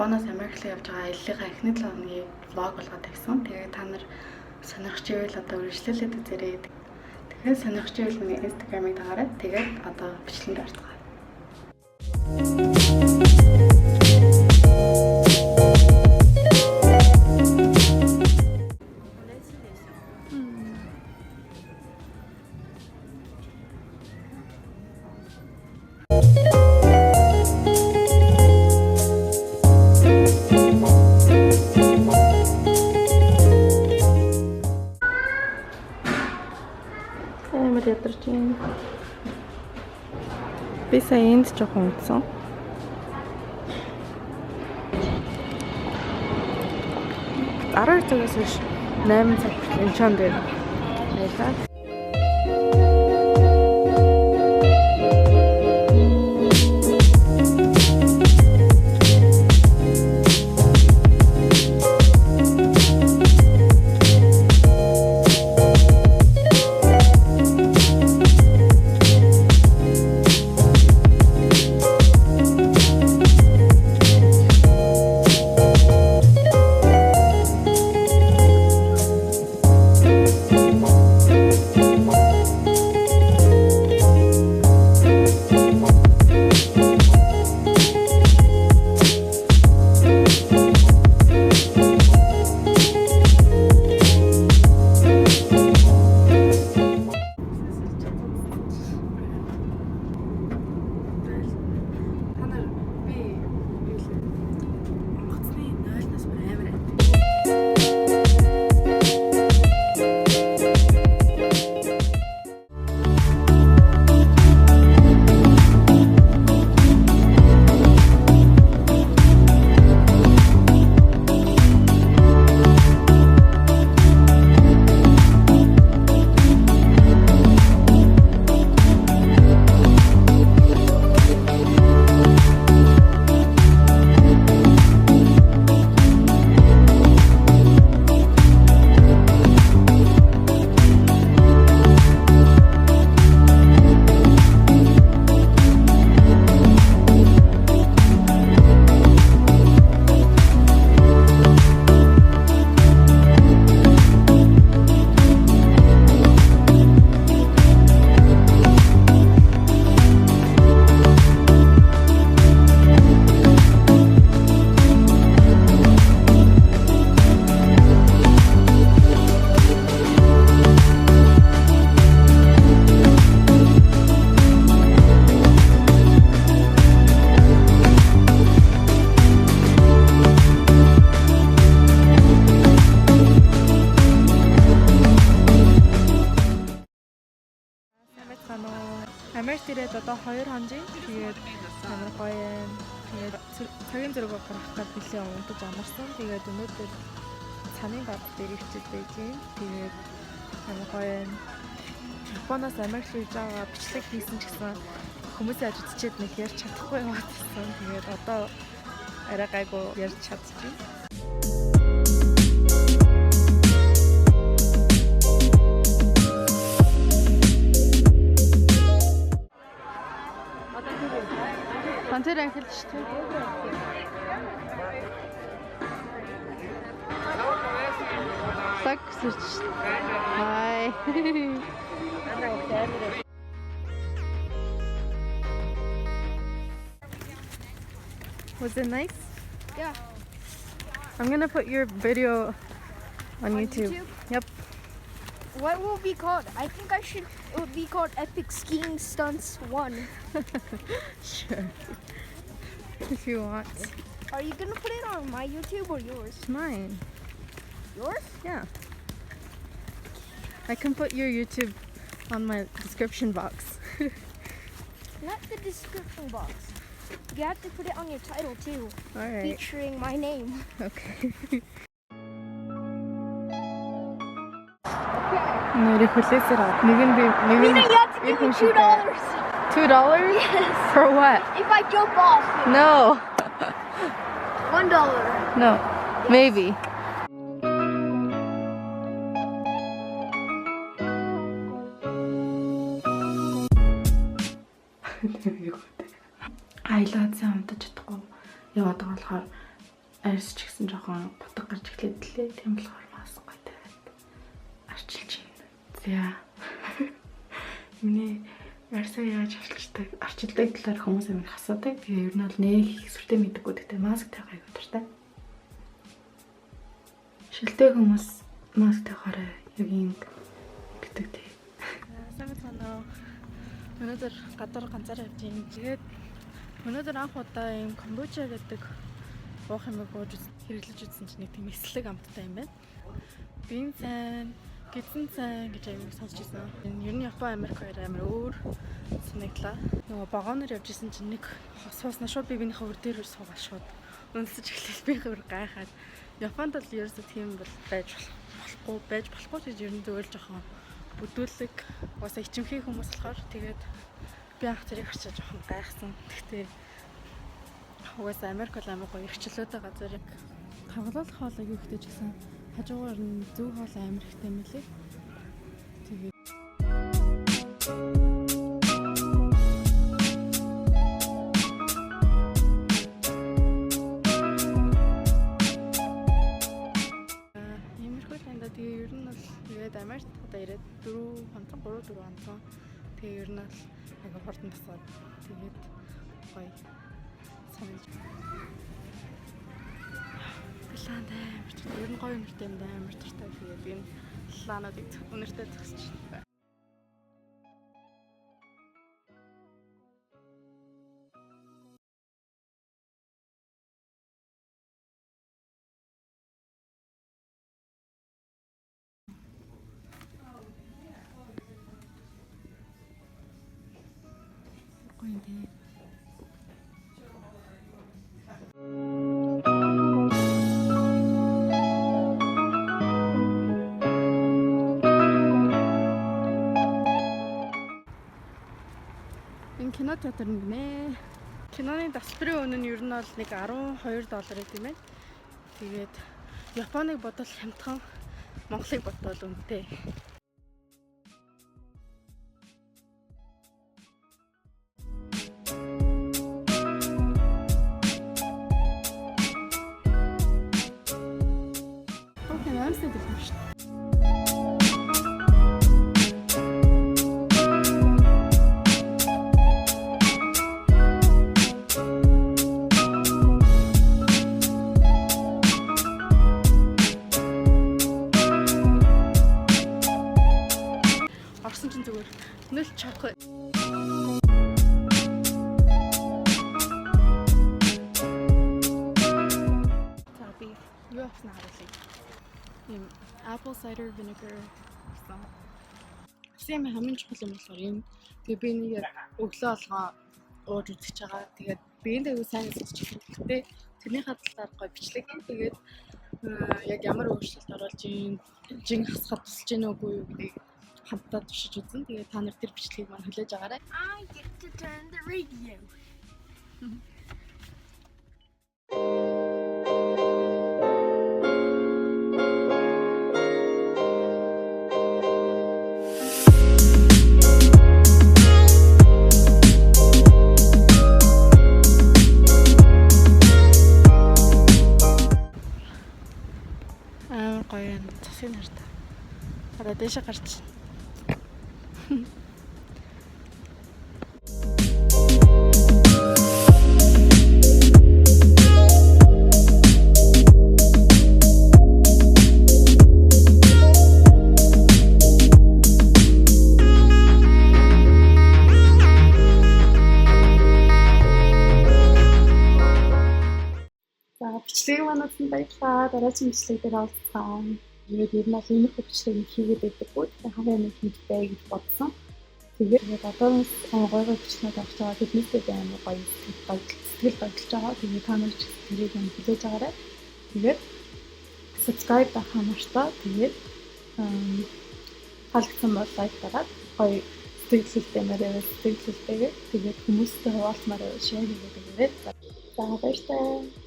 Японоос Америк руу явж байгаа аяллахаа эхний 7 хоногийн влог болгоод тавьсан. Тэгээд та нар сонирхч ивэл одоо үргэлжлүүлээд үзээрэй. Тэгэхээр сонирхч ивэл миний Instagram-ыг дагаарай. Тэгээд одоо бичлэгэнд орцгоо. Би сая энд жоохон утсан. Арай цагаас хойш 8 цаг хүртэл энэ чон дээр байлаа. Америкт ирээд одоо 2 хонжийн. Тэгээд амар гоё юм. Тэгээд цагийн зэрэг гаргахад нэлээд унтаж амарсан. Тэгээд өнөөдөр цанын бат дээр ирчээд байж юм. Тэгээд амар гоё юм. Японоос Америк руу явж байгаа бичлэг хийсэн ч гэсэн хүмүүсийн аж үзчихэд нэг ярьж чадахгүй яваадсан. Тэгээд одоо арай гайгүй ярьж чадчихжээ. Контент анхилж шүү дээ. Так сэрч. Hi. Was it nice? Yeah. I'm gonna put your video on YouTube. Yep. What will it be called? I think it would be called Epic Skiing Stunts 1. Sure. If you want. Are you gonna put it on my YouTube or yours? Mine. Yours? Yeah. I can put your YouTube on my description box. Not the description box. You have to put it on your title too. Alright. Featuring my name. Okay. Нэг хүлээсээр авах. Нэг нь You have to give me $2. $2? Yes. For what? If I jump off. No. $1. No. Maybe. Айлаадсан амтаж чадахгүй яваад байгаа болохоор арьс ч гэсэн жоохон бутга гарч эхлэв лээ. Тийм болохоор бас гоё тавиад арчилж байна. За. Миний арьсаа яаж арчилдаг талаар хүмүүс амир асуудаг. Тэгээ ер нь бол нэг сүртэй мэдэггүй гэхдээ маск тавих аягүй дуртай. Шилтэй хүмүүс маск тавихаараа яг юм гэдэг тий. Сайн байна. Өнөөдөр гадар ганцаар явж юм. Тэгээд өнөөдөр анх удаа юм комбуча гэдэг уух юмыг ууж хэрэглэж үзсэн чинь нэг тийм эслэг амттай юм байна. Бин сайн, гидсэн сайн гэж аяг сонсч ирсэн. Ер нь Япон, Америк хоёр амар өөр санагдлаа. Нөгөө вагоноор явж исэн чинь нэг сууснаа шууд бибинийхээ өр дээр суугаад шууд өнсөж эхлэв. Би хөр гайхаад. Японд бол ерөөсөө тийм бол байж болохгүй гэж ер нь зөвлөж жоохон бүдүүлэг уусаа ичимхий хүмүүс болохоор тэгээд би анх тэрийг харчаа жоохон гайхсан. Гэхдээ угаасаа Америк бол амар гоё эрхчлөөтэй газар яг тоглох хоол аягүй ихтэй ч гэсэн хажуугаар нь зөв хоол амар ихтэй мэлээ. Тэгээд ер нь бол тэгээд Америкт одоо ирээд 3 хонцон. Тэгээ ер нь бол аяга хурдан тасаад тэгээд гоё санаж. Планд амарч ер нь гоё юмртай юм да амар туртай тэгээд би энэ плануудыг өнөртөө зогсож байна. Гоё. Энэ кино театр юм гинэ. Киноны дастрын үнэ нь ер нь бол нэг $12 гэм байна. Тэгээд Японыг бодвол хямдхан, Монголыг бодвол үнэтэй. Амстай дэх юм шүү. Орсон чинь зүгээр нөл чавх. За би юу авсан харуулъя. Apple cider vinegar гэсэн. Сэм хамгийн чухал юм болохоор юм. Тэгээ би нэг яг өглөө алгаа ууж үзэж байгаа. Тэгээд биеиндээ юу сайн сэтгэж хэлэхдээ тэрний хадгалаар гоё бичлэг юм. Тэгээд яг ямар өөрчлөлт оруулж жин хасахад тусалж гэнэ үгүй юу гэдгийг хамтдаа туршиж үзэн. Тэгээд та нар тэр бичлэгийг маань хүлээж аваарай. I get to turn the radio. Гоё юм. Засгийн нарт. Одоо дэше гарч. Бичлэг манайсан баярлалаа. Дараагийн бичлэг дээр олцгаан. Тэгээд ер нь бол иймэрхүү бичлэг хийгээд байдаг. Тэгэхээр хамгийн нэг хэрэгтэй гэж бодсон. Тэгээд одоос гоё бичлэг авч байгаа. Тэднийхээ амар гоё сэтгэл бодолж байгаа. Тэгээд та нар ч тэрийг хүлээж аваарай. Тэгээд subscribe дахаа мартаа. Тэгээд таалагдсан бол лайк дараад гоё сэтгэлтэй мөрөө сэтгэлтэйгээ тэгээд хүмүүстэй хуваалцмаар шеэр хийгээд. За баярлалаа.